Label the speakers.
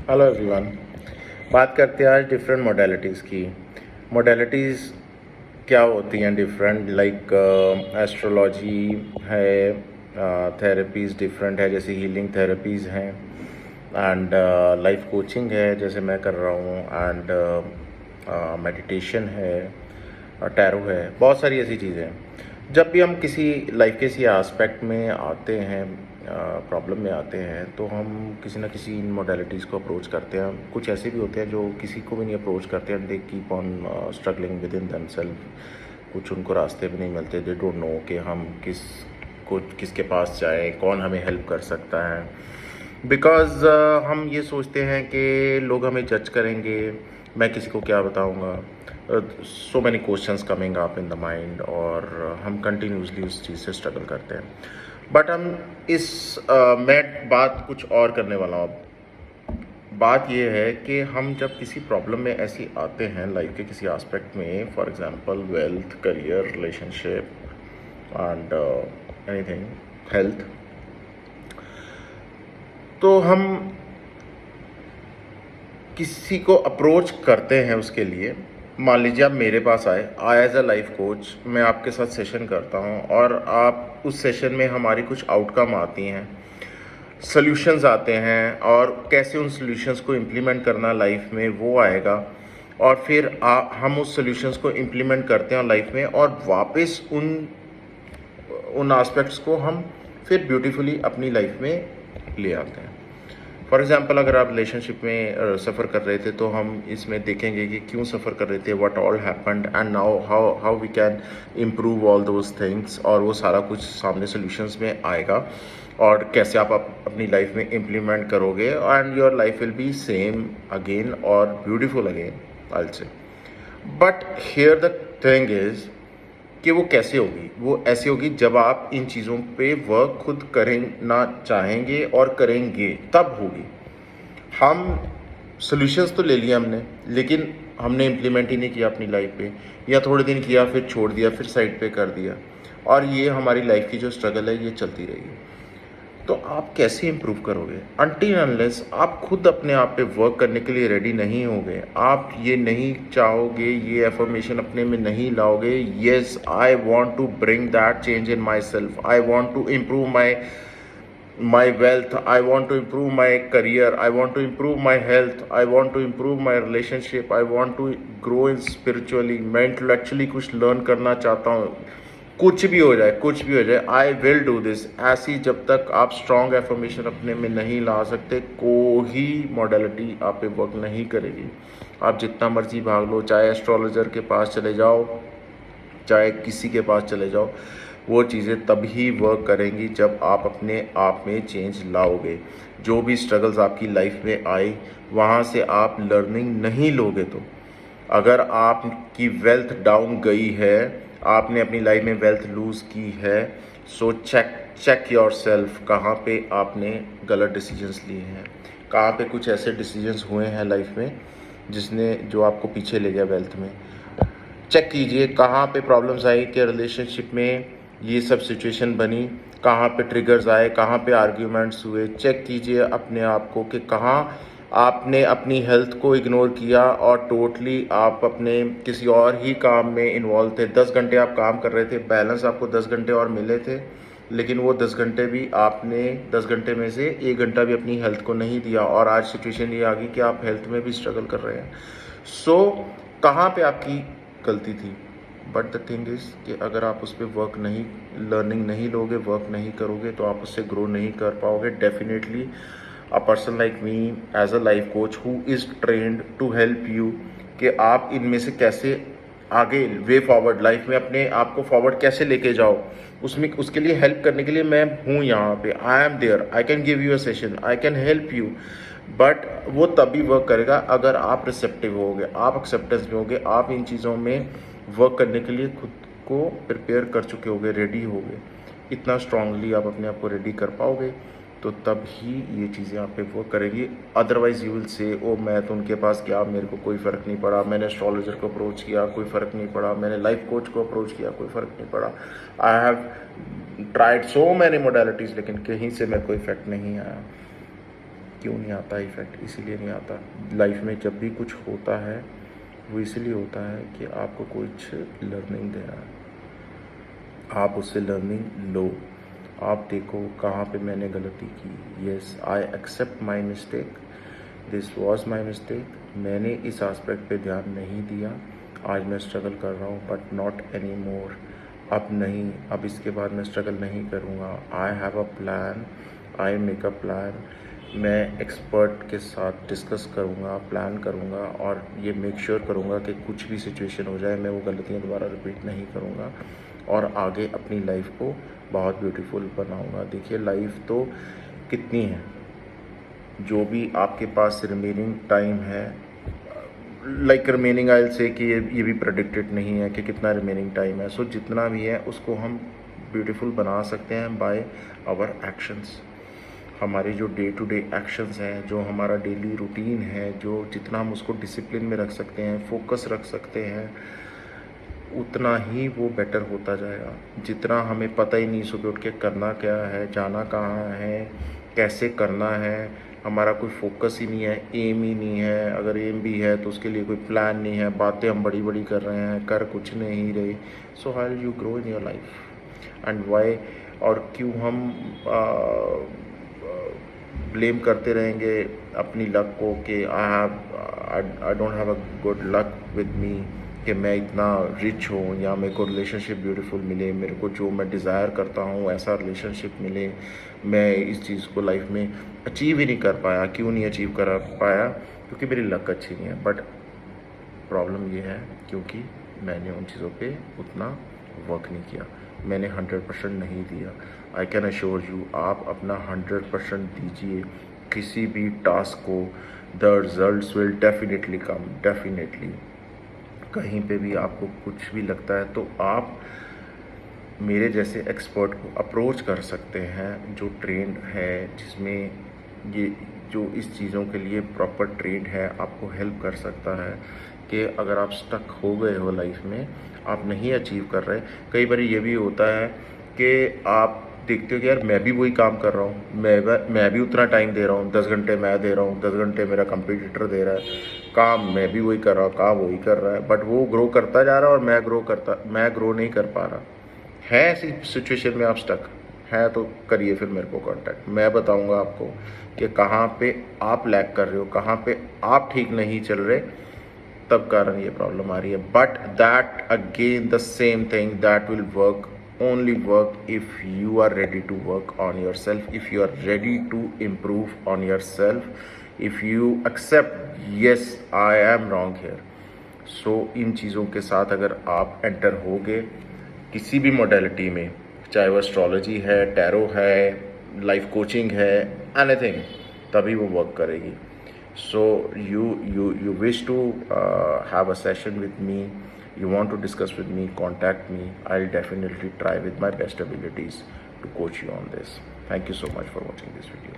Speaker 1: Hello everyone. बात करते हैं आज डिफरेंट मोडेलिटीज़ की। मोडेलिटीज़ क्या होती हैं डिफरेंट, लाइक एस्ट्रोलॉजी है, थेरेपीज़ डिफरेंट है जैसे हीलिंग थेरेपीज़ हैं, एंड लाइफ कोचिंग है जैसे मैं कर रहा हूँ, एंड मेडिटेशन है, टैरो है, बहुत सारी ऐसी चीज़ें हैं। जब भी हम किसी लाइफ के किसी एस्पेक्ट में आते हैं, प्रॉब्लम में आते हैं, तो हम किसी ना किसी इन मोडेलिटीज़ को अप्रोच करते हैं। कुछ ऐसे भी होते हैं जो किसी को भी नहीं अप्रोच करते हैं, they keep on struggling with in themselves. कुछ उनको रास्ते भी नहीं मिलते, दे डोंट नो कि हम किसके पास जाएं, कौन हमें हेल्प कर सकता है। बिकॉज़ हम ये सोचते हैं कि लोग हमें जज करेंगे, मैं किसी को क्या बताऊंगा। So many questions coming up in the mind, और हम कंटिन्यूसली उस चीज़ से स्ट्रगल करते हैं। बट हम मैं बात कुछ और करने वाला हूँ। बात ये है कि हम जब किसी प्रॉब्लम में ऐसी आते हैं लाइफ के किसी एस्पेक्ट में, for example wealth, career, relationship and anything, health, तो हम किसी को अप्रोच करते हैं उसके लिए। मान लीजिए आप मेरे पास आए एज अ लाइफ कोच, मैं आपके साथ सेशन करता हूं, और आप उस सेशन में हमारी कुछ आउटकम आती हैं, सॉल्यूशंस आते हैं, और कैसे उन सॉल्यूशंस को इम्प्लीमेंट करना लाइफ में वो आएगा। और फिर हम उस सॉल्यूशंस को इम्प्लीमेंट करते हैं लाइफ में, और वापस उन एस्पेक्ट्स को हम फिर ब्यूटीफुली अपनी लाइफ में ले आते हैं। फॉर एग्जाम्पल, अगर आप रिलेशनशिप में सफ़र कर रहे थे, तो हम इसमें देखेंगे कि क्यों सफ़र कर रहे थे, what all happened, and now how we can improve all those things, और वो सारा कुछ सामने सॉल्यूशंस में आएगा, और कैसे आप अपनी लाइफ में इम्प्लीमेंट करोगे, and your life will be same again और ब्यूटीफुल अगेन, आई से। But here the thing is कि वो कैसे होगी। वो ऐसी होगी जब आप इन चीज़ों पे वर्क खुद करना चाहेंगे और करेंगे, तब होगी। हम सॉल्यूशंस तो ले लिए हमने, लेकिन हमने इम्प्लीमेंट ही नहीं किया अपनी लाइफ पे, या थोड़े दिन किया फिर छोड़ दिया, फिर साइड पे कर दिया, और ये हमारी लाइफ की जो स्ट्रगल है ये चलती रहेगी। तो आप कैसे इम्प्रूव करोगे अनटिल अनलेस आप खुद अपने आप पे वर्क करने के लिए रेडी नहीं होगे। आप ये नहीं चाहोगे, ये एफर्मेशन अपने में नहीं लाओगे, yes I want to bring that change in myself, I want to improve my wealth, I want to improve my career, I want to improve my health, I want to improve my relationship, I want to grow in spiritually, मैं intellectually कुछ learn करना चाहता हूँ। कुछ भी हो जाए, कुछ भी हो जाए, आई विल डू दिस। ऐसी जब तक आप स्ट्रॉन्ग एफर्मेशन अपने में नहीं ला सकते, कोई मॉडलिटी आप पे वर्क नहीं करेगी। आप जितना मर्जी भाग लो, चाहे एस्ट्रोलॉजर के पास चले जाओ, चाहे किसी के पास चले जाओ, वो चीज़ें तभी वर्क करेंगी जब आप अपने आप में चेंज लाओगे। जो भी स्ट्रगल्स आपकी लाइफ में आई, वहाँ से आप लर्निंग नहीं लोगे, तो अगर आपकी वेल्थ डाउन गई है, आपने अपनी लाइफ में वेल्थ लूज़ की है, सो चेक योर सेल्फ, कहाँ पे आपने गलत डिसीजंस लिए हैं, कहाँ पे कुछ ऐसे डिसीजंस हुए हैं लाइफ में जो आपको पीछे ले गया वेल्थ में। चेक कीजिए कहाँ पे प्रॉब्लम्स आई, कि रिलेशनशिप में ये सब सिचुएशन बनी, कहाँ पे ट्रिगर्स आए, कहाँ पे आर्ग्यूमेंट्स हुए। चेक कीजिए अपने आप को कि कहाँ आपने अपनी हेल्थ को इग्नोर किया और टोटली आप अपने किसी और ही काम में इन्वॉल्व थे। 10 घंटे आप काम कर रहे थे, बैलेंस आपको 10 घंटे और मिले थे, लेकिन वो 10 घंटे भी आपने 10 घंटे में से 1 घंटा भी अपनी हेल्थ को नहीं दिया, और आज सिचुएशन ये आ गई कि आप हेल्थ में भी स्ट्रगल कर रहे हैं। सो कहाँ पे आपकी गलती थी? बट द थिंग इज़ कि अगर आप उस पर वर्क नहीं, लर्निंग नहीं लोगे, वर्क नहीं करोगे, तो आप उससे ग्रो नहीं कर पाओगे। Definitely a person like me as a life coach who is trained to help you, कि आप इनमें से कैसे आगे वे फॉरवर्ड लाइफ में अपने आप को फॉरवर्ड कैसे लेके जाओ, उसके लिए हेल्प करने के लिए मैं हूँ यहाँ पे। I am there, I can give you a session, I can help you. But वो तभी वर्क करेगा अगर आप रिसेप्टिव होगे, आप एक्सेप्टेंस में होगे, आप इन चीज़ों में वर्क करने के लिए खुद को प्रिपेयर कर चुके होगे, रेडी होगे। इतना स्ट्रांगली आप अपने आप को रेडी कर पाओगे, तो तब ही ये चीज़ें आप पे वर्क करेगी। अदरवाइज यू विल से, ओ मैं तो उनके पास गया, मेरे को कोई फ़र्क नहीं पड़ा, मैंने एस्ट्रोलॉजर को अप्रोच किया, कोई फ़र्क नहीं पड़ा, मैंने लाइफ कोच को अप्रोच किया, कोई फ़र्क नहीं पड़ा, I have tried so many modalities, लेकिन कहीं से मेरे को इफेक्ट नहीं आया। क्यों नहीं आता इफ़ेक्ट? इसीलिए नहीं आता। लाइफ में जब भी कुछ होता है वो इसलिए होता है कि आपको कुछ लर्निंग दे रहा है, आप उससे लर्निंग लो। आप देखो कहाँ पे मैंने गलती की। Yes, I accept my mistake, this was my mistake. मैंने इस एस्पेक्ट पे ध्यान नहीं दिया, आज मैं स्ट्रगल कर रहा हूँ, बट नॉट एनी मोर। अब नहीं, अब इसके बाद मैं स्ट्रगल नहीं करूँगा। I have a plan, I make a plan. मैं एक्सपर्ट के साथ डिस्कस करूँगा, प्लान करूँगा और ये मेक श्योर करूँगा कि कुछ भी सिचुएशन हो जाए मैं वो गलतियाँ दोबारा रिपीट नहीं करूँगा और आगे अपनी लाइफ को बहुत ब्यूटीफुल बनाऊँगा। देखिए लाइफ तो कितनी है, जो भी आपके पास रिमेनिंग टाइम है, like remaining I will say कि ये भी प्रेडिक्टेड नहीं है कि कितना रिमेनिंग टाइम है। सो जितना भी है उसको हम ब्यूटीफुल बना सकते हैं बाय आवर एक्शंस। हमारे जो डे टू डे एक्शंस हैं, जो हमारा डेली रूटीन है, जो जितना हम उसको डिसिप्लिन में रख सकते हैं, फोकस रख सकते हैं, उतना ही वो बेटर होता जाएगा। जितना हमें पता ही नहीं सुबह उठ के करना क्या है, जाना कहाँ है, कैसे करना है, हमारा कोई फोकस ही नहीं है, एम ही नहीं है। अगर एम भी है तो उसके लिए कोई प्लान नहीं है, बातें हम बड़ी बड़ी कर रहे हैं, कर कुछ नहीं रहे। So how will you grow in your life and why? और क्यों हम ब्लेम करते रहेंगे अपनी लक को कि I don't have a good luck with me, कि मैं इतना रिच हूँ या मेरे को रिलेशनशिप ब्यूटीफुल मिले, मेरे को जो मैं डिज़ायर करता हूँ ऐसा रिलेशनशिप मिले, मैं इस चीज़ को लाइफ में अचीव ही नहीं कर पाया। क्यों नहीं अचीव कर पाया? क्योंकि मेरी लक अच्छी नहीं है। बट प्रॉब्लम ये है क्योंकि मैंने उन चीज़ों पे उतना वर्क नहीं किया, मैंने 100% नहीं दिया। आई कैन अश्योर यू, आप अपना 100% दीजिए किसी भी टास्क को, the results will definitely come, definitely. कहीं पे भी आपको कुछ भी लगता है तो आप मेरे जैसे एक्सपर्ट को अप्रोच कर सकते हैं जो ट्रेंड है, जिसमें ये जो इस चीज़ों के लिए प्रॉपर ट्रेंड है, आपको हेल्प कर सकता है कि अगर आप स्टक हो गए हो लाइफ में, आप नहीं अचीव कर रहे। कई बार ये भी होता है कि आप देखते हो कि यार मैं भी वही काम कर रहा हूँ, मैं भी उतना टाइम दे रहा हूँ, 10 घंटे मैं दे रहा हूँ, 10 घंटे मेरा कंपटीटर दे रहा है, काम मैं भी वही कर रहा हूँ, काम वही कर रहा है, बट वो ग्रो करता जा रहा है और मैं ग्रो नहीं कर पा रहा। है ऐसी सिचुएशन में आप स्टक हैं तो करिए फिर मेरे को कांटेक्ट, मैं बताऊंगा आपको कि कहाँ पे आप लैग कर रहे हो, कहाँ पे आप ठीक नहीं चल रहे, तब कारण ये प्रॉब्लम आ रही है। But that again the same thing, that will work, only work if you are ready to work on yourself, if you are ready to improve on yourself, if you accept yes I am wrong here. So इन चीज़ों के साथ अगर आप enter होगे किसी भी modality में, चाहे वो एस्ट्रोलॉजी है, टैरो है, लाइफ कोचिंग है, एनीथिंग, तभी वो वर्क करेगी। So you wish to have a session with me, you want to discuss with me, contact me. I'll definitely try with my best abilities to coach you on this. Thank you so much for watching this video.